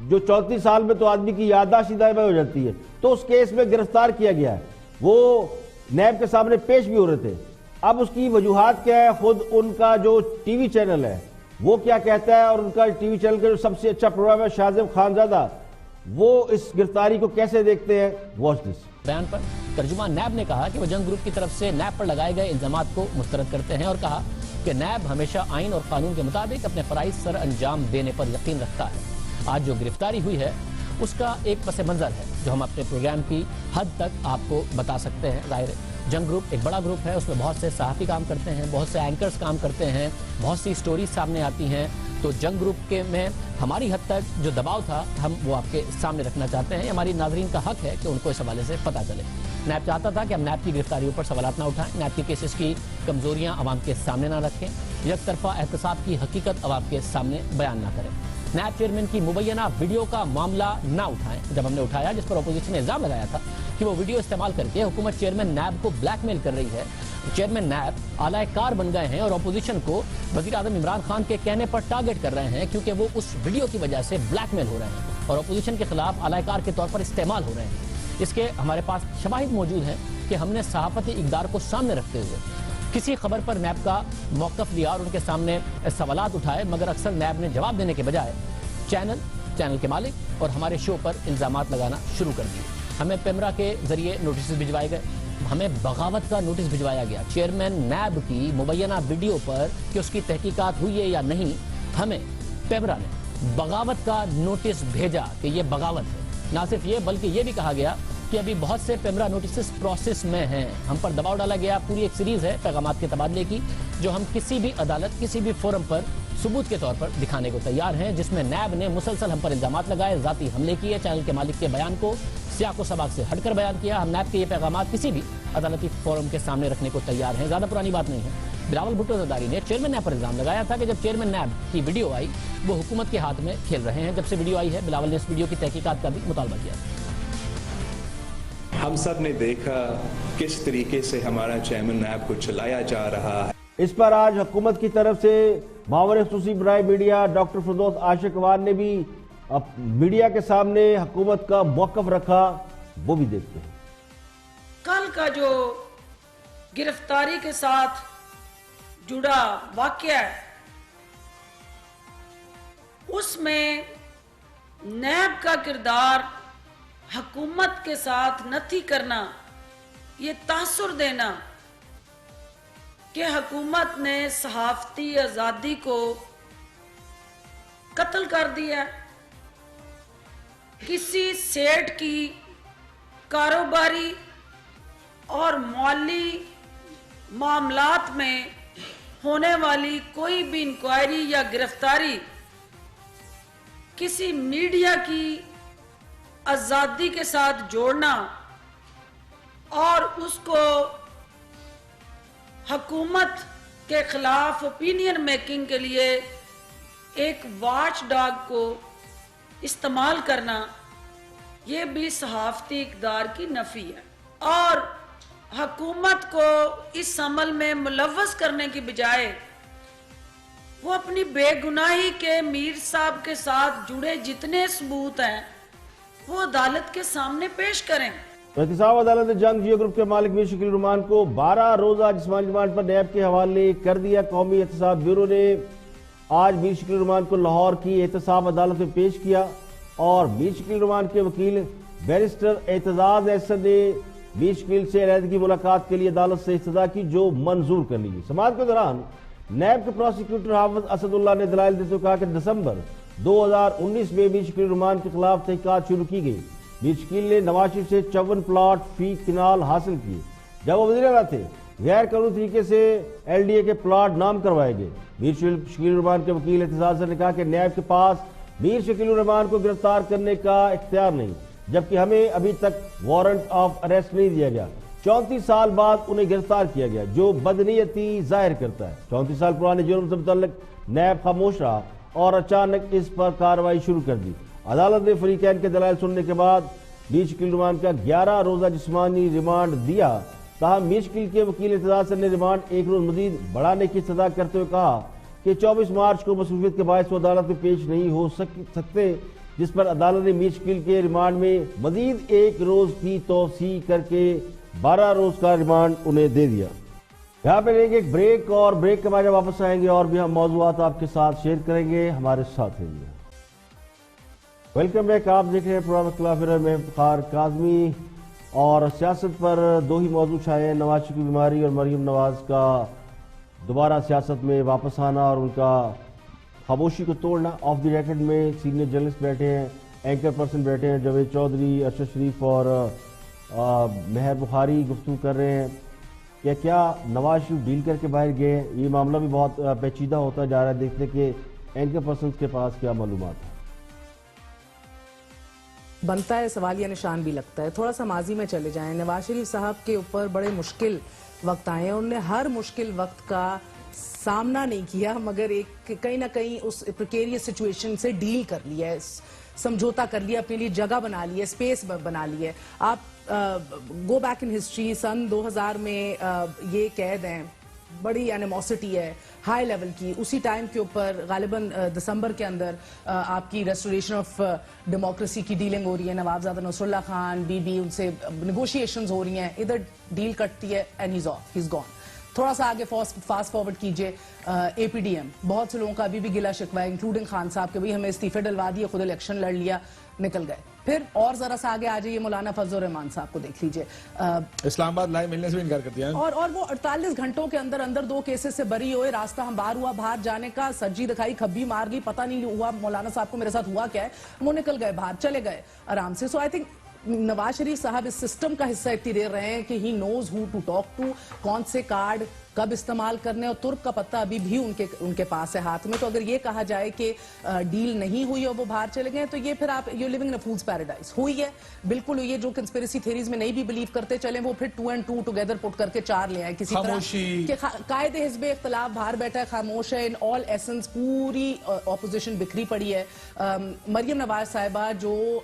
جو 34 سال میں تو آدمی کی یادداشت دائمی ہو جاتی ہے. تو اس کیس میں گرفتار کیا گیا ہے, وہ نیب کے سامنے پیش بھی ہو رہے تھے. اب اس کی وجوہات کیا ہے, خود ان کا جو ٹی وی چینل ہے وہ کیا کہتا ہے, اور ان کا ٹی وی چینل کا جو سب سے اچھا پروگرام ہے شاہزیب خانزادہ, وہ اس گرفتاری کو کیسے دیکھتے ہیں. Watch this. بیان پر ترجمان نیب نے کہا کہ وہ جنگ گروپ کی طرف سے نیب پر لگائے گئے الزامات کو مسترد کرتے ہیں اور کہا کہ نیب ہمیشہ آئین اور قانون کے مطابق اپنے فرائض سر انجام دینے پر یقین رکھتا ہے. آج جو گرفتاری ہوئی ہے اس کا ایک پس منظر ہے جو ہم اپنے پروگرام کی حد تک آپ کو بتا سکتے ہیں. ظاہر ہے جنگ گروپ ایک بڑا گروپ ہے, اس میں بہت سے صحافی کام کرتے ہیں, بہت سے اینکرز کام کرتے ہیں, بہت سی سٹوریز سامنے آتی ہیں. تو جنگ گروپ کے میں ہماری حد تک جو دباؤ تھا ہم وہ آپ کے سامنے رکھنا چاہتے ہیں. ہماری ناظرین کا حق ہے کہ ان کو اس حوالے سے پتہ چلے. نیب چاہتا تھا کہ ہم نیب کی گرفتاریوں پر سوالات نہ اٹھائیں, نیب کے کیسز کی کمزوریاں عوام کے سامنے نہ رکھیں, یک طرفہ احتساب کی حقیقت عوام کے سامنے بیان نہ کریں. نیب چیئرمین کی مبینہ ویڈیو کا معاملہ نہ اٹھائیں. جب ہم نے اٹھایا جس پر اپوزیشن نے الزام لگایا تھا کہ وہ ویڈیو استعمال کر کے حکومت چیئرمین نیب کو بلیک میل کر رہی ہے, چیئرمین نیب اعلی کار بن گئے ہیں اور اپوزیشن کو وزیر اعظم عمران خان کے کہنے پر ٹارگٹ کر رہے ہیں کیونکہ وہ اس ویڈیو کی وجہ سے بلیک میل ہو رہے ہیں اور اپوزیشن کے خلاف اعلی کار کے طور پر استعمال ہو رہے ہیں. اس کے ہمارے پاس شواہد موجود ہیں کہ ہم نے صحافتی اقدار کو سامنے رکھتے ہوئے کسی خبر پر نیب کا موقف لیا اور ان کے سامنے سوالات اٹھائے, مگر اکثر نیب نے جواب دینے کے بجائے چینل کے مالک اور ہمارے شو پر الزامات لگانا شروع کر دیے. ہمیں پیمرا کے ذریعے نوٹسز بھجوائے گئے, ہمیں بغاوت کا نوٹس بھجوایا گیا. چیئرمین نیب کی مبینہ ویڈیو پر کہ اس کی تحقیقات ہوئی ہے یا نہیں, ہمیں پیمرا نے بغاوت کا نوٹس بھیجا کہ یہ بغاوت ہے. نہ صرف یہ بلکہ یہ بھی کہا گیا کہ ابھی بہت سے پیمرا نوٹسز پروسیس میں ہیں. ہم پر دباؤ ڈالا گیا. پوری ایک سیریز ہے پیغامات کے تبادلے کی جو ہم کسی بھی عدالت, کسی بھی فورم پر ثبوت کے طور پر دکھانے کو تیار ہیں, جس میں نیب نے مسلسل ہم پر الزامات لگائے, ذاتی حملے کیے, چینل کے مالک کے بیان کو سیاق و سباق سے ہٹ کر بیان کیا. ہم نیب کے یہ پیغامات کسی بھی عدالتی فورم کے سامنے رکھنے کو تیار ہیں. زیادہ پرانی بات نہیں ہے. بلاول بھٹو زرداری نے چیئرمین نیب پر الزام لگایا تھا کہ جب چیئرمین نیب کی ویڈیو آئی وہ حکومت کے ہاتھ میں کھیل رہے ہیں. جب سے ویڈیو آئی ہے بلاول نے اس ویڈیو کی تحقیقات کا بھی مطالبہ کیا. ہم سب نے دیکھا کس طریقے سے ہمارا چیئرمین نیب کو چلایا جا رہا ہے. اس پر آج حکومت کی طرف سے معاون خصوصی برائے میڈیا ڈاکٹر فردوس عاشق وان نے بھی میڈیا کے سامنے حکومت کا موقف رکھا, وہ بھی دیکھتے ہیں. کل کا جو گرفتاری کے ساتھ جڑا واقعہ ہے اس میں نیب کا کردار حکومت کے ساتھ نتھی کرنا, یہ تاثر دینا کہ حکومت نے صحافتی آزادی کو قتل کر دیا, کسی سیٹ کی کاروباری اور مالی معاملات میں ہونے والی کوئی بھی انکوائری یا گرفتاری کسی میڈیا کی آزادی کے ساتھ جوڑنا اور اس کو حکومت کے خلاف اوپینین میکنگ کے لیے ایک واچ ڈاگ کو استعمال کرنا, یہ بھی صحافتی اقدار کی نفی ہے. اور حکومت کو اس عمل میں ملوث کرنے کی بجائے وہ اپنی بے گناہی کے میر صاحب کے ساتھ جڑے جتنے ثبوت ہیں وہ عدالت کے سامنے پیش کریں. احتساب عدالت نے جنگ جیو گروپ کے مالک میر شکیل الرحمان کو 12 روزہ جسمانی ریمانڈ پر نیب کے حوالے کر دیا. قومی احتساب بیورو نے آج میر شکیل الرحمان کو لاہور کی احتساب عدالت میں پیش کیا اور میر شکیل الرحمان کے وکیل بیرسٹر اعتزاز احسن نے میر شکیل سے علیحدگی ملاقات کے لیے عدالت سے استدعا کی جو منظور کر لی. سماعت کے دوران نیب کے پروسیکیوٹر حافظ اسد اللہ نے دلائل دیتے ہوئے کہا کہ دسمبر 2019 میں میر شکیل الرحمان کے خلاف تحقیقات شروع کی گئی. میر شکیل نے نواز شریف سے 54 پلاٹ فی کنال حاصل کیے. جب وہ وزیر اعلیٰ تھے غیر قانونی طریقے سے ایل ڈی اے کے پلاٹ نام کروائے گئے. میر شکیل الرحمان کے وکیل اعتزاز نے کہا کہ نیب کے پاس میر شکیل الرحمان کو گرفتار کرنے کا اختیار نہیں, جبکہ ہمیں ابھی تک وارنٹ آف اریسٹ نہیں دیا گیا. 34 سال بعد انہیں گرفتار کیا گیا جو بدنیتی ظاہر کرتا ہے. 34 سال پرانے جرم سے متعلق نیب خاموش رہا اور اچانک اس پر کارروائی شروع کر دی. عدالت نے فریقین کے دلائل سننے کے بعد میر شکیل الرحمان کا 11 روزہ جسمانی ریمانڈ دیا. تاہم میر شکیل کے وکیل اعتزاز نے ریمانڈ ایک روز مزید بڑھانے کی استدعا کرتے ہوئے کہا کہ 24 مارچ کو مصروفیت کے باعث وہ عدالت میں پیش نہیں ہو سکتے, جس پر عدالت نے میر شکیل کے ریمانڈ میں مزید 1 روز کی توسیع کر کے 12 روز کا ریمانڈ انہیں دے دیا۔ یہاں پہ لیں گے ایک بریک، اور بریک کے بعد جب واپس آئیں گے اور بھی ہم موضوعات آپ کے ساتھ شیئر کریں گے، ہمارے ساتھ رہیے۔ ویلکم بیک، آپ دیکھ رہے ہیں پروگرام اختلاف رائے میں افتخار کاظمی، اور سیاست پر 2 ہی موضوع چھائے ہیں، نواز شریف کی بیماری اور مریم نواز کا دوبارہ سیاست میں واپس آنا اور ان کا خاموشی کو توڑنا۔ آف دی ریکارڈ میں سینئر جرنلسٹ بیٹھے ہیں، اینکر پرسن بیٹھے ہیں، جاوید چودھری، ارشد شریف اور مہر بخاری گفتگو کر رہے ہیں کہ کیا نواز شریف ڈیل کر کے باہر گئے۔ یہ معاملہ بھی بہت پیچیدہ ہوتا جا رہا ہے، دیکھتے کہ اینکر پرسنز کے پاس کیا معلومات ہے۔ بنتا ہے سوالیہ نشان بھی لگتا ہے۔ تھوڑا سا ماضی میں چلے جائیں، نواز شریف صاحب کے اوپر بڑے مشکل وقت آئے ہیں، انہوں نے ہر مشکل وقت کا سامنا نہیں کیا، مگر ایک کہیں نہ کہیں اس پریکیریس سچویشن سے ڈیل کر لیا ہے، سمجھوتا کر لیا، اپنے لیے جگہ بنا لی ہے، اسپیس بنا لی ہے۔ آپ گو بیک ان ہسٹری، سن 2000 میں یہ قید ہیں، بڑی اینیموسٹی ہے ہائی لیول کی، اسی ٹائم کے اوپر غالباً دسمبر کے اندر آپ کی ریسٹوریشن آف ڈیموکریسی کی ڈیلنگ ہو رہی ہے، نوابزادہ نصر اللہ خان بی ان سے نیگوشیشنز ہو رہی ہیں، ادھر ڈیل کٹتی ہے and has off, has gone. تھوڑا سا آگے فاسٹ فارورڈ کیجئے، اے پی ڈی ایم، بہت سے لوگوں کا ابھی بھی گلہ شکوہ ہے، انکلوڈنگ خان صاحب کے بھی ہمیں استعفے ڈلوا دیے، خود الیکشن لڑ لیا، نکل گئے۔ پھر اور ذرا سا آگے آ جائیے، مولانا فضل الرحمان صاحب کو دیکھ لیجئے، اسلام آباد لائیو ملنے سے بھی انکار کر دیا اور وہ 48 گھنٹوں کے اندر 2 کیسز سے بری ہوئے، راستہ ہموار ہوا باہر جانے کا، سجی دکھائی کھبی مار لی، پتہ نہیں ہوا مولانا صاحب کو میرے ساتھ ہوا کیا ہے، وہ نکل گئے باہر، چلے گئے آرام سے۔ سو آئی تھنک نواز شریف صاحب اس سسٹم کا حصہ اتنی دیر رہے ہیں کہ ہی نوز ہو ٹو ٹاک ٹو، کون سے کارڈ کب استعمال کرنے، اور ترک کا پتہ ابھی بھی ان کے پاس ہے ہاتھ میں۔ تو اگر یہ کہا جائے کہ ڈیل نہیں ہوئی اور وہ باہر چلے گئے، تو یہ پھر آپ you living in a fool's paradise ہوئی ہے، بالکل ہوئی ہے۔ جو کنسپیریسی تھیریز میں نہیں بھی بلیو کرتے چلیں، وہ پھر 2 and 2 ٹوگیدر پٹ کر کے 4 لے آئے کسی طرح کہ قائد حزب اختلاف باہر بیٹھا ہے، خاموش ہے، ان آل ایسنس پوری اپوزیشن بکھری پڑی ہے۔ مریم نواز صاحبہ جو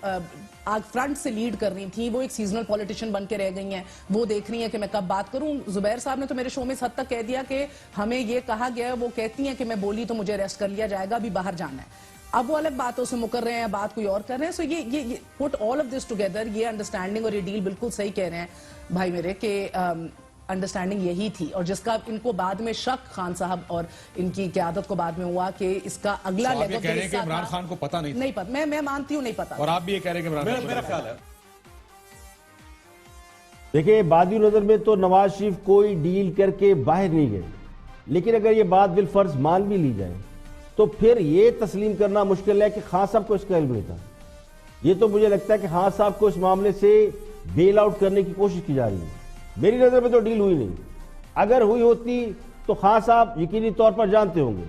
آج فرنٹ سے لیڈ کر رہی تھی، وہ ایک سیزنل پولیٹیشین بن کے رہ گئی ہیں، وہ دیکھ رہی ہیں کہ میں کب بات کروں۔ زبیر صاحب نے تو میرے شو میں اس حد تک کہہ دیا کہ ہمیں یہ کہا گیا ہے، وہ کہتی ہیں کہ میں بولی تو مجھے اریسٹ کر لیا جائے گا، ابھی باہر جانا ہے۔ اب وہ الگ باتوں سے مکر رہے ہیں، بات کوئی اور کر رہے ہیں۔ سو یہ پٹ آل آف دس ٹوگیدر، یہ انڈرسٹینڈنگ اور یہ ڈیل بالکل صحیح کہہ رہے ہیں بھائی میرے کہ انڈرسٹینڈنگ یہی تھی، اور جس کا ان کو بعد میں شک خان صاحب اور ان کی قیادت کو بعد میں ہوا کہ اس کا اگلا لیول کہہ رہے ہیں کہ عمران خان کو پتہ نہیں پتا، میں مانتی ہوں نہیں پتا، اور آپ بھی یہ کہہ رہے ہیں کہ عمران میرا خیال ہے دیکھیں بادی نظر میں تو نواز شریف کوئی ڈیل کر کے باہر نہیں گئے، لیکن اگر یہ بات بالفرض مان بھی لی جائے تو پھر یہ تسلیم کرنا مشکل ہے کہ خان صاحب کو اس کا علم نہیں تھا۔ یہ تو مجھے لگتا ہے کہ خان صاحب کو اس معاملے سے بیل آؤٹ کرنے کی کوشش کی جا رہی ہے۔ میری نظر میں تو ڈیل ہوئی نہیں، اگر ہوئی ہوتی تو خان صاحب یقینی طور پر جانتے ہوں گے۔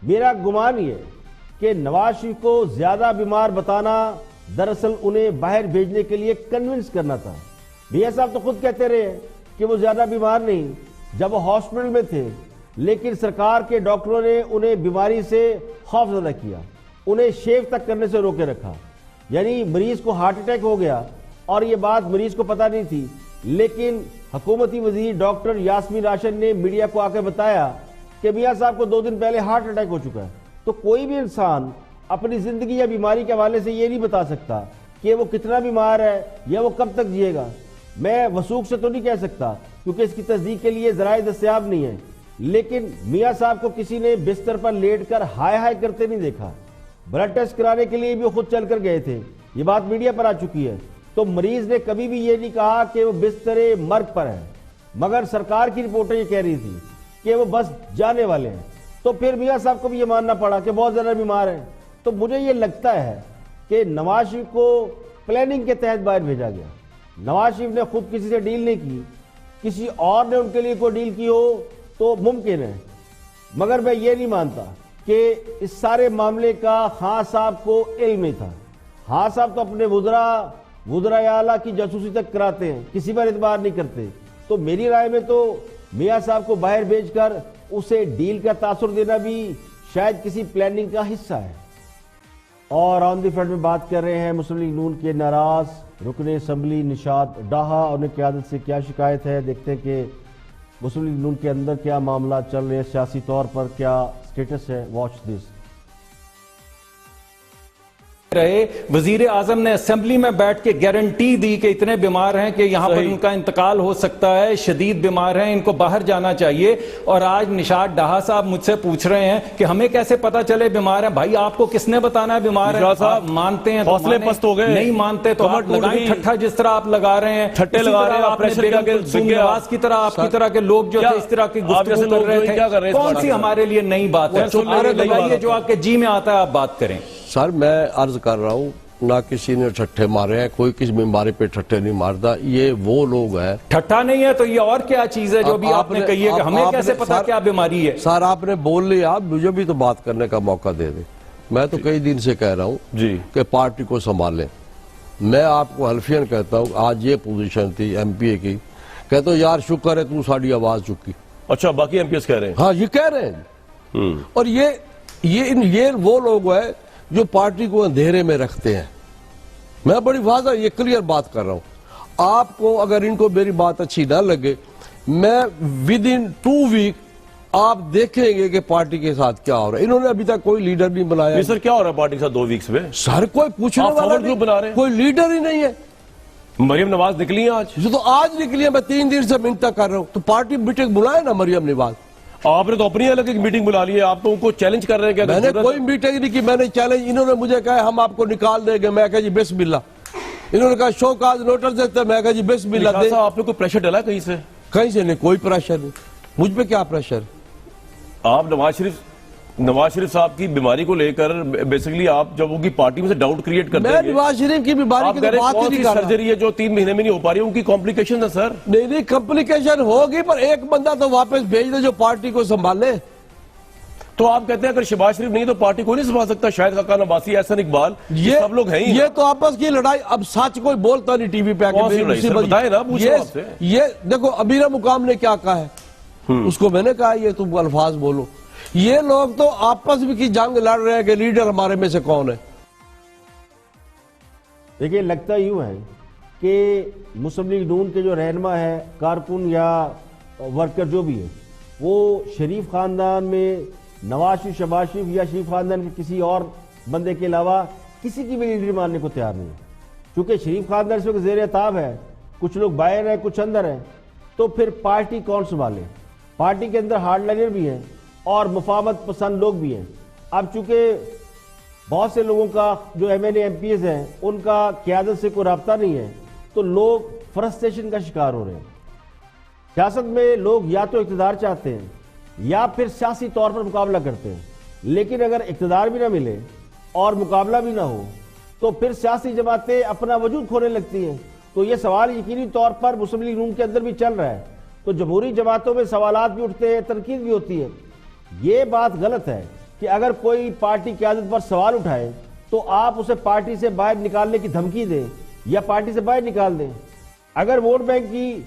میرا گمان یہ ہے کہ نواز شریف کو زیادہ بیمار بتانا دراصل انہیں باہر بھیجنے کے لیے کنونس کرنا تھا۔ میاں صاحب تو خود کہتے رہے کہ وہ زیادہ بیمار نہیں جب وہ ہاسپٹل میں تھے، لیکن سرکار کے ڈاکٹروں نے انہیں بیماری سے خوف زدہ کیا، انہیں شیو تک کرنے سے روکے رکھا۔ یعنی مریض کو ہارٹ اٹیک ہو گیا اور یہ بات مریض کو پتہ نہیں تھی، لیکن حکومتی وزیر ڈاکٹر یاسمین راشد نے میڈیا کو آ کے بتایا کہ میاں صاحب کو 2 دن پہلے ہارٹ اٹیک ہو چکا ہے۔ تو کوئی بھی انسان اپنی زندگی یا بیماری کے حوالے سے یہ نہیں بتا سکتا کہ وہ کتنا بیمار ہے یا وہ کب تک جیے گا۔ میں وثوق سے تو نہیں کہہ سکتا کیونکہ اس کی تصدیق کے لیے ذرائع دستیاب نہیں ہے، لیکن میاں صاحب کو کسی نے بستر پر لیٹ کر ہائے ہائے کرتے نہیں دیکھا۔ بلڈ ٹیسٹ کرانے کے لیے بھی وہ خود چل کر گئے تھے، یہ بات میڈیا پر آ چکی ہے۔ تو مریض نے کبھی بھی یہ نہیں کہا کہ وہ بستر مرگ پر ہے، مگر سرکار کی رپورٹیں یہ کہہ رہی تھی کہ وہ بس جانے والے ہیں۔ تو پھر میاں صاحب کو بھی یہ ماننا پڑا کہ بہت زیادہ بیمار ہیں۔ تو مجھے یہ لگتا ہے کہ نواز شریف کو پلاننگ کے تحت باہر بھیجا گیا۔ نواز شریف نے خود کسی سے ڈیل نہیں کی، کسی اور نے ان کے لیے کوئی ڈیل کی ہو تو ممکن ہے، مگر میں یہ نہیں مانتا کہ اس سارے معاملے کا خان صاحب کو علم نہیں تھا۔ خان صاحب تو اپنے وزراء اعلیٰ کی جاسوسی تک کراتے ہیں، کسی پر اعتبار نہیں کرتے۔ تو میری رائے میں تو میاں صاحب کو باہر بھیج کر اسے ڈیل کا تاثر دینا بھی شاید کسی پلاننگ کا حصہ ہے۔ اور آن دی فرنٹ میں بات کر رہے ہیں مسلم لیگ نون کے ناراض رکن اسمبلی نشاط ڈاہا، اور ان کی قیادت سے کیا شکایت ہے، دیکھتے ہیں کہ مسلم لیگ نون کے اندر کیا معاملات چل رہے ہیں، سیاسی طور پر کیا سٹیٹس ہے۔ Watch this. رہے وزیر اعظم نے اسمبلی میں بیٹھ کے گارنٹی دی کہ اتنے بیمار ہیں کہ یہاں پر ان کا انتقال ہو سکتا ہے, شدید بیمار ہیں, ان کو باہر جانا چاہیے. اور آج نشاط ڈھا صاحب مجھ سے پوچھ رہے ہیں کہ ہمیں کیسے پتا چلے بیمار ہیں. بھائی آپ کو کس نے بتانا ہے بیمار ہے؟ آپ مانتے ہیں حوصلے پست ہو گئے, نہیں مانتے تو آپ لگائیں ٹھٹھا جس طرح آپ لگا رہے ہیں, ٹھٹے لگا رہے ہیں آپ نواز کی طرح, آپ کی طرح کے لوگ جو تھے اس طرح کی گفتگو کر رہے تھے. کون سی ہمارے لیے نئی بات ہے؟ جو آپ کے جی میں آتا ہے آپ بات کریں. سر میں عرض کر رہا ہوں, نہ کسی نے ٹھٹھے مارے ہیں, کوئی کسی بیماری پہ ٹھٹھے نہیں مارتا. یہ وہ لوگ ہیں. ٹھٹھا نہیں ہے تو یہ اور کیا چیز ہے جو بھی آپ نے کہی ہے کہ ہمیں کیسے پتا کیا بیماری ہے؟ سر آپ نے بول لیا, آپ مجھے بھی تو بات کرنے کا موقع دے دیں. میں تو کئی دن سے کہہ رہا ہوں جی کہ پارٹی کو سنبھالیں. میں آپ کو حلفیاً کہتا ہوں, آج یہ پوزیشن تھی ایم پی اے کی, کہتا ہوں یار شکر ہے تو ساری آواز چکی. اچھا باقی ایم پی ایس کہہ رہے ہیں؟ ہاں یہ کہہ رہے ہیں. اور یہ وہ لوگ ہیں جو پارٹی کو اندھیرے میں رکھتے ہیں. میں بڑی واضح یہ کلیئر بات کر رہا ہوں. آپ کو اگر ان کو میری بات اچھی نہ لگے, میں ود ان 2 ویک آپ دیکھیں گے کہ پارٹی کے ساتھ کیا ہو رہا ہے. انہوں نے ابھی تک کوئی لیڈر نہیں بنایا. سر کیا ہو رہا ہے پارٹی کے ساتھ 2 ویکس میں؟ سر کوئی پوچھنے والا نہیں, بنا رہے ہیں, کوئی لیڈر ہی نہیں ہے. مریم نواز نکلی ہیں آج, تو آج نکلی ہے. میں 3 دن سے منتظر کر رہا ہوں. تو پارٹی میٹنگ بلائے نا مریم نواز. آپ نے تو اپنی الگ ایک میٹنگ بلا لی ہے, آپ تو ان کو چیلنج کر رہے ہیں. میں نے کوئی میٹنگ نہیں کی, میں نے چیلنج, انہوں نے مجھے کہا ہم آپ کو نکال دیں گے. میں کہا جی بسم اللہ. انہوں نے کہا شو کاز نوٹس دیتے, میں کہا جی بسم اللہ. آپ نے کوئی پریشر ڈالا کہیں سے؟ کہیں سے نہیں, کوئی پریشر نہیں. مجھ پہ کیا پریشر؟ آپ نواز شریف صاحب کی بیماری کو لے کر بیسیکلی آپ جب ان کی پارٹی میں سے ڈاؤٹ کریٹ کرتے ہیں. میں نواز شریف کی بیماری کی بات ہی نہیں کر رہا. سرجری ہے جو 3 مہینے میں نہیں ہو پا رہی, ان کی کمپلیکیشن ہے سر. نہیں کمپلیکیشن ہوگی, پر ایک بندہ تو واپس بھیج دے جو پارٹی کو سنبھالے. تو آپ کہتے ہیں اگر شہباز شریف نہیں تو پارٹی کو نہیں سنبھال سکتا؟ شاہد خاقان عباسی, احسن اقبال, یہ سب لوگ ہیں. یہ تو آپس کی لڑائی. اب سچ کوئی بولتا نہیں ٹی وی پہ. یہ دیکھو امیر مقام نے کیا کہا ہے, اس کو میں نے کہا یہ تم الفاظ بولو. یہ لوگ تو آپس میں کی جنگ لڑ رہے ہیں کہ لیڈر ہمارے میں سے کون ہے. دیکھیں لگتا یوں ہے کہ مسلم لیگ نون کے جو رہنما ہے, کارکن یا ورکر جو بھی ہے, وہ شریف خاندان میں نواز شریف, شہباز شریف یا شریف خاندان کے کسی اور بندے کے علاوہ کسی کی بھی لیڈر ماننے کو تیار نہیں ہے. چونکہ شریف خاندان سے زیر عتاب ہے, کچھ لوگ باہر ہیں کچھ اندر ہیں, تو پھر پارٹی کون سنبھالے؟ پارٹی کے اندر ہارڈ لائنر بھی ہیں اور مفاہمت پسند لوگ بھی ہیں. اب چونکہ بہت سے لوگوں کا جو M N A M P As ہیں ان کا قیادت سے کوئی رابطہ نہیں ہے, تو لوگ فرسٹریشن کا شکار ہو رہے ہیں. سیاست میں لوگ یا تو اقتدار چاہتے ہیں یا پھر سیاسی طور پر مقابلہ کرتے ہیں, لیکن اگر اقتدار بھی نہ ملے اور مقابلہ بھی نہ ہو تو پھر سیاسی جماعتیں اپنا وجود کھونے لگتی ہیں. تو یہ سوال یقینی طور پر مسلم لیگ نون کے اندر بھی چل رہا ہے. تو جمہوری جماعتوں میں سوالات بھی اٹھتے ہیں, تنقید بھی ہوتی ہے. یہ بات غلط ہے کہ اگر کوئی پارٹی قیادت پر سوال اٹھائے تو آپ اسے پارٹی سے باہر نکالنے کی دھمکی دیں یا پارٹی سے باہر نکال دیں. اگر ووٹ بینک کی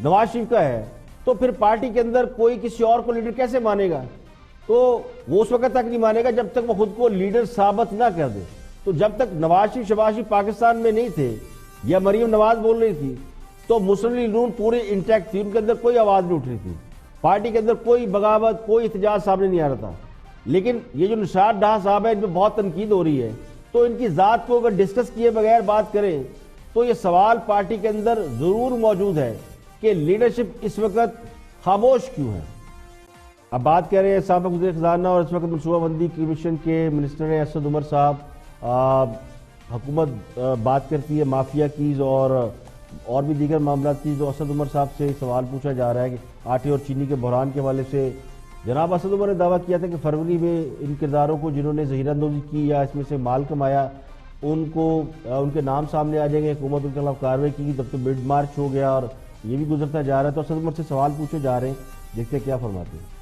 نواز شریف کا ہے تو پھر پارٹی کے اندر کوئی کسی اور کو لیڈر کیسے مانے گا؟ تو وہ اس وقت تک نہیں مانے گا جب تک وہ خود کو لیڈر ثابت نہ کر دے. تو جب تک نواز شریف شہباز شریف پاکستان میں نہیں تھے یا مریم نواز بول رہی تھی تو مسلم لیگ نون پورے انٹیکٹ تھی, ان کے اندر کوئی آواز نہیں اٹھ رہی تھی, پارٹی کے اندر کوئی بغاوت کوئی احتجاج سامنے نہیں آ رہا تھا. لیکن یہ جو نشاط ڈھا صاحب ہے ان پہ بہت تنقید ہو رہی ہے, تو ان کی ذات کو اگر ڈسکس کیے بغیر بات کریں تو یہ سوال پارٹی کے اندر ضرور موجود ہے کہ لیڈرشپ اس وقت خاموش کیوں ہے. اب بات کر رہے ہیں سابق وزیر خزانہ اور اس وقت منصوبہ بندی کمیشن کے منسٹر ہیں اسد عمر صاحب. حکومت بات کرتی ہے مافیا کیز اور بھی دیگر معاملات کی, تو اسد عمر صاحب سے سوال پوچھا جا رہا ہے کہ آٹے اور چینی کے بحران کے حوالے سے جناب اسد عمر نے دعویٰ کیا تھا کہ فروری میں ان کرداروں کو جنہوں نے ذخیرہ اندوزی کی یا اس میں سے مال کمایا ان کے نام سامنے آ جائیں گے, حکومت ان کے خلاف کارروائی کی. تب تو مڈ مارچ ہو گیا اور یہ بھی گزرتا جا رہا ہے. تو اسد عمر سے سوال پوچھے جا رہے ہیں, دیکھتے کیا فرماتے ہیں.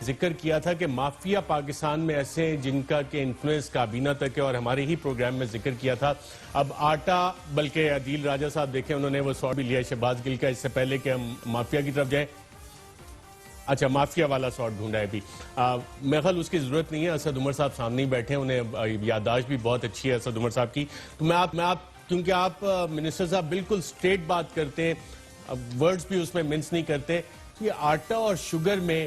ذکر کیا تھا کہ مافیا پاکستان میں ایسے ہیں جن کا کہ انفلوئنس کابینہ تک ہے, اور ہمارے ہی پروگرام میں ذکر کیا تھا. اب آٹا, بلکہ عدیل راجہ صاحب دیکھیں انہوں نے وہ سوال بھی لیا شہباز گل کا, اس سے پہلے کہ ہم مافیا کی طرف جائیں. اچھا مافیا والا سارٹ ڈھونڈا ہے ابھی, میرے خیال اس کی ضرورت نہیں ہے. اسد عمر صاحب سامنے ہی بیٹھے ہیں, انہیں یادداشت بھی بہت اچھی ہے اسد عمر صاحب کی. تو میں آپ کیونکہ آپ منسٹر صاحب بالکل سٹریٹ بات کرتے ہیں, ورڈز بھی اس میں منس نہیں کرتے. یہ آٹا اور شوگر میں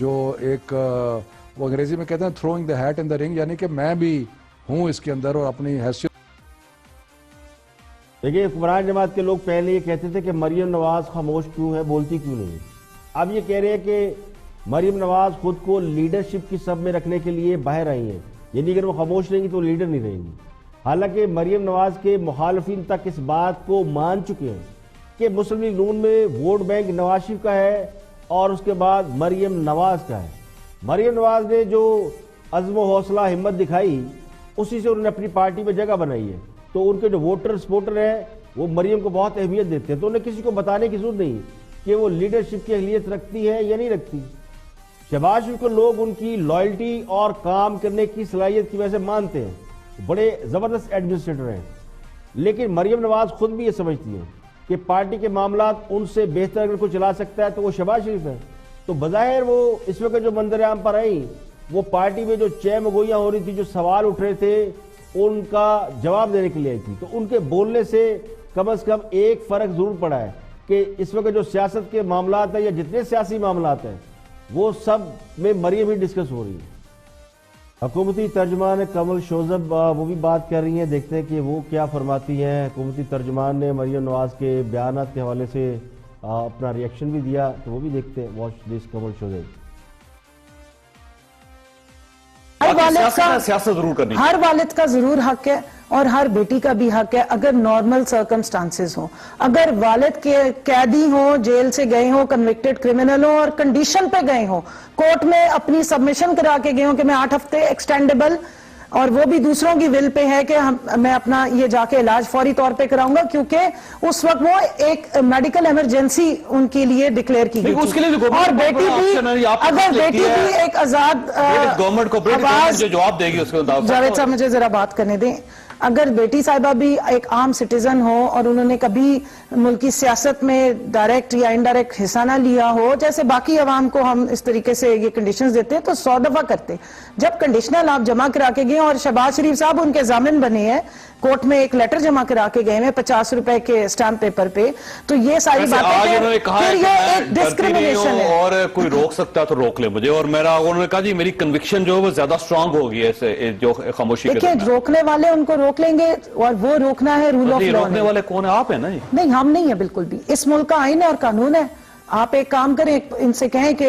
جو ایک وہ انگریزی میں کہتے ہیں throwing the hat in the ring، یعنی کہ میں بھی ہوں اس کے اندر اور اپنی حیثیت. دیکھیے حکمران جماعت کے لوگ پہلے یہ کہتے تھے کہ مریم نواز خاموش کیوں ہے، بولتی کیوں نہیں ہے. اب یہ کہہ رہے ہیں کہ مریم نواز خود کو لیڈرشپ کی سب میں رکھنے کے لیے باہر آئی ہیں، یعنی اگر وہ خاموش رہیں گی تو وہ لیڈر نہیں رہیں گی. حالانکہ مریم نواز کے مخالفین تک اس بات کو مان چکے ہیں کہ مسلم لیگ نون میں ووٹ بینک نواز شریف کا ہے اور اس کے بعد مریم نواز کا ہے. مریم نواز نے جو عزم و حوصلہ ہمت دکھائی اسی سے انہوں نے اپنی پارٹی میں جگہ بنائی ہے. تو ان کے جو ووٹر سپورٹر ہیں وہ مریم کو بہت اہمیت دیتے ہیں، تو انہیں کسی کو بتانے کی ضرورت نہیں کہ وہ لیڈرشپ کی اہلیت رکھتی ہے یا نہیں رکھتی. شہباز شریف کو لوگ ان کی لائلٹی اور کام کرنے کی صلاحیت کی وجہ سے مانتے ہیں، بڑے زبردست ایڈمنسٹریٹر ہیں. لیکن مریم نواز خود بھی یہ سمجھتی ہیں کہ پارٹی کے معاملات ان سے بہتر اگر کوئی چلا سکتا ہے تو وہ شہباز شریف ہے. تو بظاہر وہ اس وقت جو منظر عام پر آئیں وہ پارٹی میں جو چہ مگوئیاں ہو رہی تھی، جو سوال اٹھ رہے تھے، ان کا جواب دینے کے لیے آئی تھی. تو ان کے بولنے سے کم از کم ایک فرق ضرور پڑا ہے کہ اس وقت جو سیاست کے معاملات ہیں یا جتنے سیاسی معاملات ہیں وہ سب میں مریم ہی ڈسکس ہو رہی ہے. حکومتی ترجمان کمل شوذب وہ بھی بات کر رہی ہیں، دیکھتے ہیں کہ وہ کیا فرماتی ہیں. حکومتی ترجمان نے مریم نواز کے بیانات کے حوالے سے اپنا ری ایکشن بھی دیا، تو وہ بھی دیکھتے ہیں. واچ دس کمل شوذب. ہر والد کا ضرور حق ہے اور ہر بیٹی کا بھی حق ہے اگر نارمل سرکمسٹانسز ہوں. اگر والد کے قیدی ہوں، جیل سے گئے ہوں، کنوکٹڈ کرمنل ہوں اور کنڈیشن پہ گئے ہوں، کورٹ میں اپنی سبمیشن کرا کے گئے ہوں کہ میں 8 ہفتے ایکسٹینڈیبل، اور وہ بھی دوسروں کی ول پہ ہے کہ میں اپنا یہ جا کے علاج فوری طور پہ کراؤں گا، کیونکہ اس وقت وہ ایک میڈیکل ایمرجنسی ان کے لیے ڈکلیئر کی گئی تھی. اور بیٹی بھی اگر بیٹی بھی ایک آزاد گورنمنٹ کو جواب دے گی اس کے مطابق. جاوید صاحب مجھے ذرا بات کرنے دیں. اگر بیٹی صاحبہ بھی ایک عام سٹیزن ہو اور انہوں نے کبھی ملکی سیاست میں ڈائریکٹ یا انڈائریکٹ حصہ نہ لیا ہو، جیسے باقی عوام کو ہم اس طریقے سے یہ کنڈیشنز دیتے ہیں تو 100 دفعہ کرتے. جب کنڈیشنل آپ جمع کرا کے گئے اور شہباز شریف صاحب ان کے ضامن بنے ہیں، کورٹ میں ایک لیٹر جمع کرا کے گئے ہیں 50 روپے کے اسٹامپ پیپر پہ، تو یہ ساری باتیں پھر یہ ایک ڈسکریمنیشن ہے. اور کوئی روک سکتا ہے تو روک لے مجھے. اور انہوں نے کہا جی میری کنوکشن جو ہے وہ زیادہ سٹرانگ ہو گئی ہے جو خاموشی کے. دیکھیں روکنے والے ان کو روک لیں گے اور وہ روکنا ہے رول آف لا. روکنے والے کون ہیں؟ آپ ہیں نا. نہیں ہم نہیں ہیں بالکل بھی. اس ملک کا آئین ہے اور قانون ہے. آپ ایک کام کریں، ان سے کہیں کہ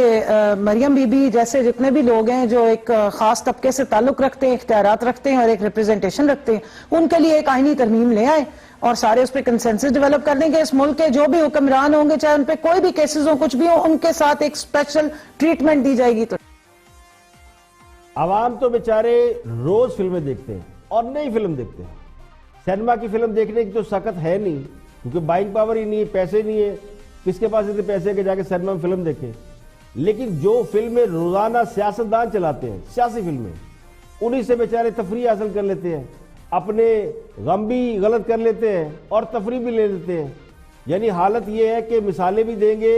مریم بی بی جیسے جتنے بھی لوگ ہیں جو ایک خاص طبقے سے تعلق رکھتے ہیں، اختیارات رکھتے ہیں اور ایک ریپرزنٹیشن رکھتے ہیں، ان کے لیے ایک آئینی ترمیم لے آئیں اور سارے اس پہ کنسنسس ڈیولپ کر دیں کہ اس ملک کے جو بھی حکمران ہوں گے، چاہے ان پہ کوئی بھی کیسز ہوں، کچھ بھی ہوں، ان کے ساتھ ایک اسپیشل ٹریٹمنٹ دی جائے گی. تو عوام تو بیچارے روز فلمیں دیکھتے ہیں اور نئی فلم دیکھتے ہیں. سینما کی فلم دیکھنے کی تو سخت ہے نہیں، کیونکہ بائنگ پاور ہی نہیں ہے، پیسے نہیں ہے. کس کے پاس اتنے پیسے کہ جا کے سینما میں فلم دیکھیں. لیکن جو فلمیں روزانہ سیاستدان چلاتے ہیں، سیاسی فلمیں، انہی سے بیچارے تفریح حاصل کر لیتے ہیں، اپنے غم بھی غلط کر لیتے ہیں اور تفریح بھی لے لیتے ہیں. یعنی حالت یہ ہے کہ مثالیں بھی دیں گے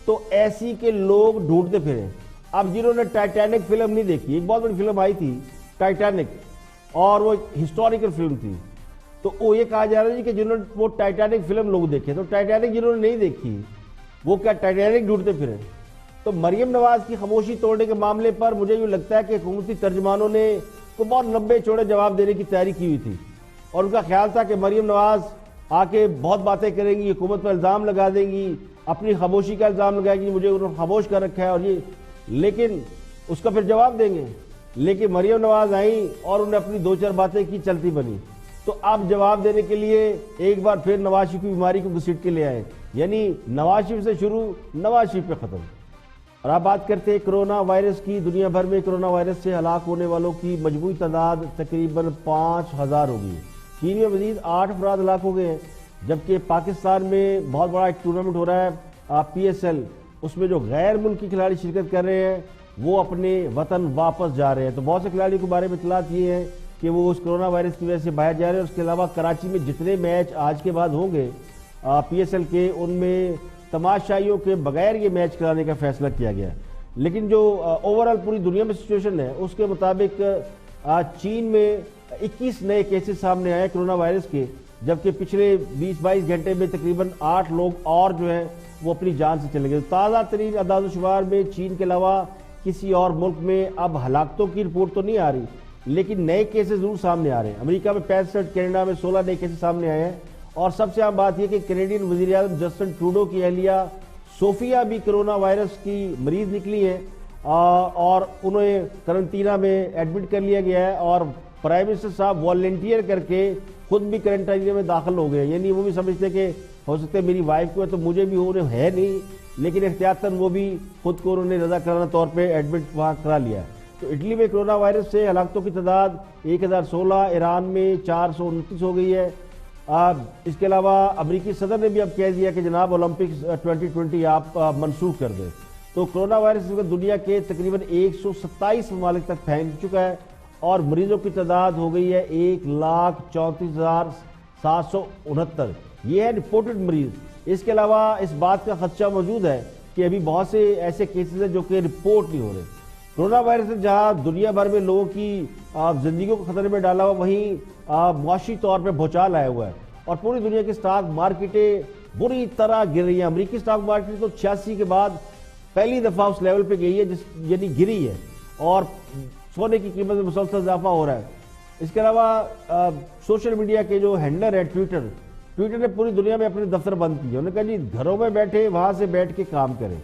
تو ایسی کہ لوگ ڈھونڈتے پھریں. اب جنہوں نے ٹائٹینک فلم نہیں دیکھی، ایک بہت بڑی فلم آئی تھی ٹائٹینک اور وہ ہسٹوریکل فلم تھی، تو وہ یہ کہا جا رہا ہے کہ جنہوں نے وہ ٹائٹینک فلم لوگ دیکھے، تو ٹائٹینک جنہوں نے نہیں دیکھی وہ کیا ٹائٹینک ڈھونڈتے پھرے. تو مریم نواز کی خاموشی توڑنے کے معاملے پر مجھے یہ لگتا ہے کہ حکومتی ترجمانوں نے کو بہت لمبے چوڑے جواب دینے کی تیاری کی ہوئی تھی اور ان کا خیال تھا کہ مریم نواز آ کے بہت باتیں کریں گی، حکومت پر الزام لگا دیں گی، اپنی خاموشی کا الزام لگائیں گی، مجھے انہوں نے خاموش کر رکھا ہے اور یہ، لیکن اس کا پھر جواب دیں گے. لیکن مریم نواز آئیں اور انہیں اپنی 2-4 باتیں کی، چلتی بنی. تو اب جواب دینے کے لیے ایک بار پھر نواز شریف کی بیماری کو گھسیٹ کے لے آئے. یعنی نواز شریف سے شروع، نواز شریف پہ ختم. اور آپ بات کرتے ہیں کرونا وائرس کی. دنیا بھر میں کرونا وائرس سے ہلاک ہونے والوں کی مجموعی تعداد تقریباً 5000 ہو گئی. چین میں مزید 8 افراد ہلاک ہو گئے ہیں، جبکہ پاکستان میں بہت بڑا ایک ٹورنامنٹ ہو رہا ہے PSL، اس میں جو غیر ملکی کھلاڑی شرکت کر رہے ہیں وہ اپنے وطن واپس جا رہے ہیں. تو بہت سے کھلاڑیوں کے بارے میں اطلاعات یہ ہیں کہ وہ اس کرونا وائرس کی وجہ سے باہر جا رہے ہیں. اور اس کے علاوہ کراچی میں جتنے میچ آج کے بعد ہوں گے PSL کے، ان میں تماشائیوں کے بغیر یہ میچ کرانے کا فیصلہ کیا گیا ہے. لیکن جو اوورآل پوری دنیا میں سچویشن ہے اس کے مطابق چین میں 21 نئے کیسز سامنے آئے کرونا وائرس کے، جبکہ پچھلے 20-22 گھنٹے میں تقریباً 8 لوگ اور جو ہیں وہ اپنی جان سے چلے گئے. تازہ ترین اعداد و شمار میں چین کے علاوہ کسی اور ملک میں اب ہلاکتوں کی رپورٹ تو نہیں آ رہی، لیکن نئے کیسز ضرور سامنے آ رہے ہیں۔ امریکہ میں 65، کینیڈا میں 16 نئے کیسز سامنے آئے ہیں، اور سب سے اہم بات یہ کہ کینیڈین وزیر اعظم جسٹن ٹروڈو کی اہلیہ صوفیہ بھی کرونا وائرس کی مریض نکلی ہیں اور انہیں قرنطینہ میں ایڈمٹ کر لیا گیا ہے، اور پرائم منسٹر صاحب والنٹیئر کر کے خود بھی قرنطینہ میں داخل ہو گئے ہیں۔ یعنی وہ بھی سمجھتے کہ ہو سکتا ہے میری وائف کو ہے تو مجھے بھی ہے نہیں، لیکن احتیاطاً وہ بھی خود کو انہوں نے رضاکارانہ طور پہ ایڈمٹ وہاں کرا لیا ہے۔ تو اٹلی میں کرونا وائرس سے ہلاکتوں کی تعداد 1016، ایران میں 429 ہو گئی ہے۔ اس کے علاوہ امریکی صدر نے بھی اب کہہ دیا کہ جناب اولمپکس 2020 آپ منسوخ کر دیں۔ تو کرونا وائرس دنیا کے تقریباً 127 ممالک تک پھیل چکا ہے، اور مریضوں کی تعداد ہو گئی ہے 1,34,769۔ یہ ہے رپورٹڈ مریض۔ اس کے علاوہ اس بات کا خدشہ موجود ہے کہ ابھی بہت سے ایسے کیسز ہیں جو کہ رپورٹ نہیں ہو رہے۔ کرونا وائرس نے جہاں دنیا بھر میں لوگوں کی زندگیوں کو خطرے میں ڈالا ہوا، وہیں معاشی طور پہ بھوچال آیا ہوا ہے، اور پوری دنیا کی سٹاک مارکیٹیں بری طرح گر رہی ہیں۔ امریکی سٹاک مارکیٹ تو 86 کے بعد پہلی دفعہ اس لیول پہ گئی ہے یعنی گری ہے، اور سونے کی قیمت میں مسلسل اضافہ ہو رہا ہے۔ اس کے علاوہ سوشل میڈیا کے جو ہینڈلر ہے ٹویٹر نے پوری دنیا میں اپنے دفتر بند کیے۔ انہوں نے کہا جی گھروں میں بیٹھے وہاں سے بیٹھ کے کام کریں۔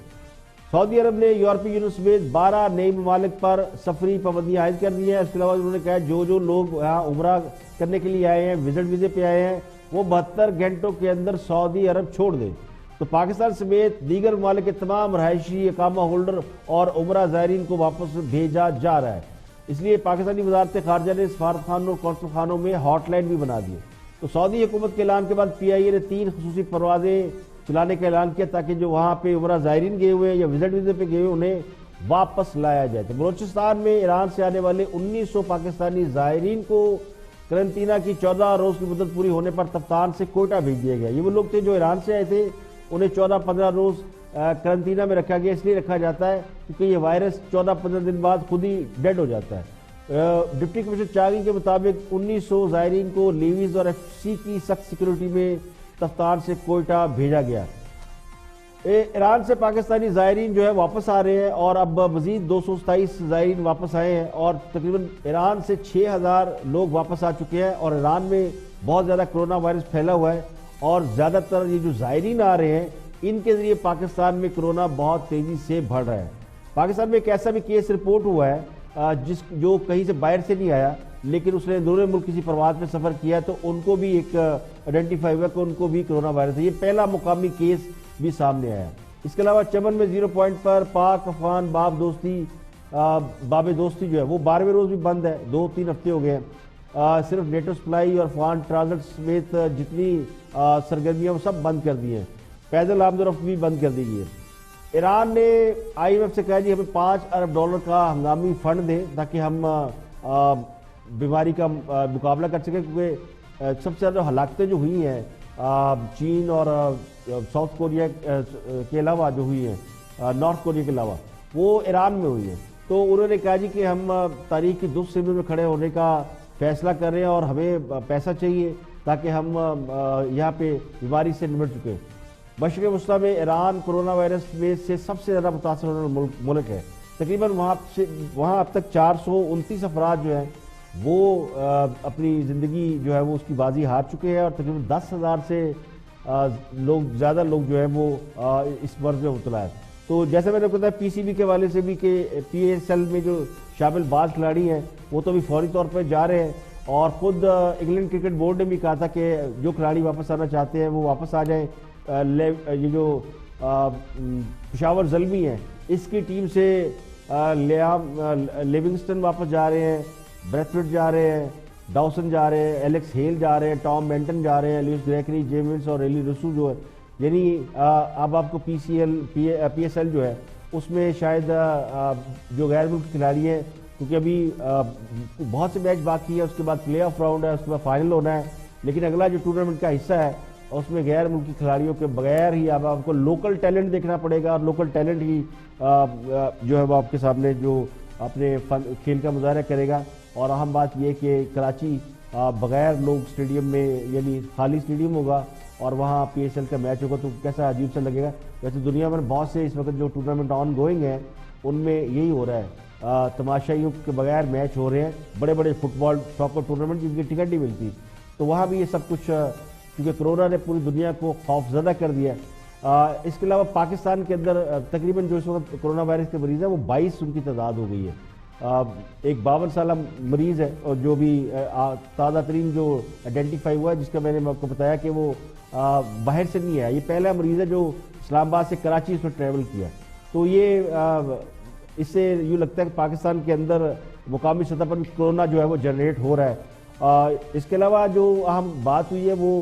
سعودی عرب نے یورپی یونین سمیت 12 نئے ممالک پر سفری پابندیاں عائد کر دی ہیں۔ اس کے علاوہ انہوں نے کہا جو لوگ یہاں عمرہ کرنے کے لیے آئے ہیں، وزٹ ویزے پہ آئے ہیں، وہ 72 گھنٹوں کے اندر سعودی عرب چھوڑ دیں۔ تو پاکستان سمیت دیگر ممالک کے تمام رہائشی، اقامہ ہولڈر اور عمرہ زائرین کو واپس بھیجا جا رہا ہے۔ اس لیے پاکستانی وزارت خارجہ نے سفارتخانوں اور قونصل خانوں میں ہاٹ لائن بھی بنا دیے۔ تو سعودی حکومت کے اعلان کے بعد PIA نے 3 خصوصی پروازیں چلانے کا اعلان کیا تاکہ جو وہاں پہ عمرہ زائرین گئے ہوئے یا وزٹ ویزے پہ گئے ہوئے انہیں واپس لایا جائے۔ تو بلوچستان میں ایران سے آنے والے 1900 پاکستانی زائرین کو قرنطینہ کی 14 روز کی مدت پوری ہونے پر تفتان سے کوئٹہ بھیج دیا گیا۔ یہ وہ لوگ تھے جو ایران سے آئے تھے، انہیں 14-15 روز قرنطینہ میں رکھا گیا۔ اس لیے رکھا جاتا ہے کیونکہ یہ وائرس 14-15 دن بعد خود ہی ڈیڈ ہو جاتا ہے۔ ڈپٹی کمشنر چاغی کے مطابق 1900 زائرین کو لیویز اور FC کی سخت سیکیورٹی میں تفتان سے کوئٹہ بھیجا گیا۔ ایران سے پاکستانی زائرین جو ہے واپس آ رہے ہیں، اور اب مزید 227 زائرین واپس آئے ہیں، اور تقریباً ایران سے 6000 لوگ واپس آ چکے ہیں، اور ایران میں بہت زیادہ کرونا وائرس پھیلا ہوا ہے، اور زیادہ تر یہ جو زائرین آ رہے ہیں ان کے ذریعے پاکستان میں کرونا بہت تیزی سے بڑھ رہا ہے۔ پاکستان میں ایک ایسا بھی کیس رپورٹ ہوا ہے جو کہیں سے باہر سے نہیں آیا، لیکن اس نے اندرون ملک کسی پرواز میں سفر کیا، تو ان کو بھی ایک آئیڈینٹیفائی ہوا کہ ان کو بھی کرونا وائرس ہے۔ یہ پہلا مقامی کیس بھی سامنے آیا۔ اس کے علاوہ چمن میں 0 پوائنٹ پر پاک افغان باب دوستی جو ہے وہ 12ویں روز بھی بند ہے، 2-3 ہفتے ہو گئے ہیں۔ صرف نیٹو سپلائی اور افغان ٹرانزٹ سمیت جتنی سرگرمیاں وہ سب بند کر دی ہیں۔ پیدل آمد و رفت بھی بند کر دی گئی ہے۔ ایران نے IMF سے کہا جی ہمیں $5 ارب کا ہنگامی فنڈ دیں تاکہ ہم بیماری کا مقابلہ کر سکیں، کیونکہ سب سے زیادہ ہلاکتیں جو ہوئی ہیں چین اور ساؤتھ کوریا کے علاوہ جو ہوئی ہیں، نارتھ کوریا کے علاوہ، وہ ایران میں ہوئی ہیں۔ تو انہوں نے کہا جی کہ ہم تاریخ کی دس سمت میں کھڑے ہونے کا فیصلہ کر رہے ہیں، اور ہمیں پیسہ چاہیے تاکہ ہم یہاں پہ بیماری سے نمٹ چکے۔ مشرق وسطیٰ میں ایران کرونا وائرس میں سے سب سے زیادہ متاثر ہونے والا ملک ہے۔ تقریباً وہاں اب تک 429 افراد جو ہیں وہ اپنی زندگی جو ہے وہ اس کی بازی ہار چکے ہیں، اور تقریباً 10,000 سے زیادہ لوگ جو ہیں وہ اس مرض میں مبتلا ہے۔ تو جیسے میں نے کہا PCB کے حوالے سے بھی کہ PSL میں جو شامل بعض کھلاڑی ہیں وہ تو بھی فوری طور پر جا رہے ہیں، اور خود انگلینڈ کرکٹ بورڈ نے بھی کہا تھا کہ جو کھلاڑی واپس آنا چاہتے ہیں وہ واپس آ جائیں۔ یہ جو پشاور زلمی ہے اس کی ٹیم سے لیونگسٹن واپس جا رہے ہیں، بریتھویٹ جا رہے ہیں، ڈاؤسن جا رہے ہیں، ایلیکس ہیل جا رہے ہیں، ٹام بینٹن جا رہے ہیں، لیوس گریکری، جیمنس اور ریلی رسو جو ہے، یعنی اب آپ کو PSL جو ہے اس میں شاید جو غیر ملکی کھلاڑی ہیں، کیونکہ ابھی بہت سے میچ باقی ہے، اس کے بعد پلے آف راؤنڈ ہے، اس کے بعد فائنل ہونا ہے، لیکن اگلا جو ٹورنامنٹ کا حصہ ہے اس میں غیر ملکی کھلاڑیوں کے بغیر ہی اب آپ کو لوکل ٹیلنٹ دیکھنا پڑے گا، اور لوکل ٹیلنٹ ہی جو ہے وہ آپ کے سامنے جو اپنے کھیل کا مظاہرہ کرے گا۔ اور اہم بات یہ کہ کراچی بغیر لوگ اسٹیڈیم میں، یعنی خالی اسٹیڈیم ہوگا اور وہاں PSL کا میچ ہوگا، تو کیسا عجیب سا لگے گا۔ ویسے دنیا میں بہت سے اس وقت جو ٹورنامنٹ آن گوئنگ ہیں ان میں یہی ہو رہا ہے، تماشائیوں کے بغیر میچ ہو رہے ہیں، بڑے بڑے فٹ بال ساکر ٹورنامنٹ جن کی ٹکٹ نہیں ملتی، تو وہاں بھی یہ سب کچھ کیونکہ کرونا نے پوری دنیا کو خوف زدہ کر دیا ہے۔ اس کے علاوہ پاکستان کے اندر تقریباً جو اس وقت کرونا وائرس کے مریض ہیں وہ 22 ان کی تعداد ہو گئی ہے۔ ایک 52 سالہ مریض ہے اور جو بھی تازہ ترین جو آئیڈینٹیفائی ہوا ہے، جس کا میں نے آپ کو بتایا کہ وہ باہر سے نہیں ہے، یہ پہلا مریض ہے جو اسلام آباد سے کراچی اس میں ٹریول کیا، تو یہ اس سے یوں لگتا ہے کہ پاکستان کے اندر مقامی سطح پر کرونا جو ہے وہ جنریٹ ہو رہا ہے۔ اس کے علاوہ جو اہم بات ہوئی ہے وہ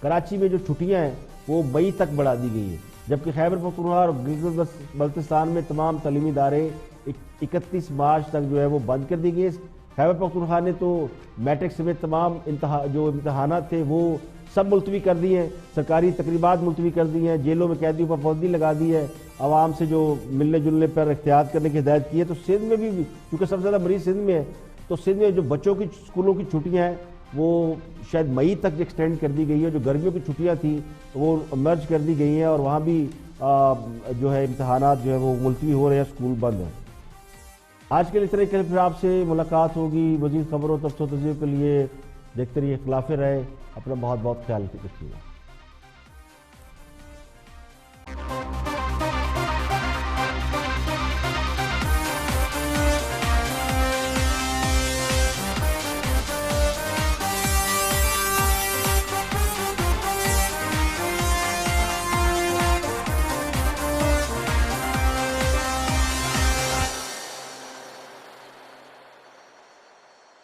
کراچی میں جو چھٹیاں ہیں وہ مئی تک بڑھا دی گئی ہیں، جبکہ خیبر پختونخوا اور گلگت بلتستان میں تمام تعلیمی ادارے 31 مارچ تک جو ہے وہ بند کر دی گئی۔ خیبر پختونخوا نے تو میٹرک سمیت تمام جو امتحانات تھے وہ سب ملتوی کر دی ہیں، سرکاری تقریبات ملتوی کر دی ہیں، جیلوں میں قیدیوں پر پابندی لگا دی ہے، عوام سے جو ملنے جلنے پر احتیاط کرنے کی ہدایت کی ہے۔ تو سندھ میں بھی کیونکہ سب سے زیادہ مریض سندھ میں ہے، تو سندھ میں جو بچوں کی اسکولوں کی چھٹیاں ہیں وہ شاید مئی تک ایکسٹینڈ کر دی گئی ہے، جو گرمیوں کی چھٹیاں تھیں وہ مرج کر دی گئی ہیں، اور وہاں بھی جو ہے امتحانات جو ہے وہ ملتوی ہو رہے ہیں، اسکول بند ہیں۔ آج کے لیے اس طرح کے پھر آپ سے ملاقات ہوگی مزید خبروں تبصروں تجزیوں کے لیے۔ دیکھتے رہیے خلاف رائے، اپنا بہت بہت خیال رکھیے گا۔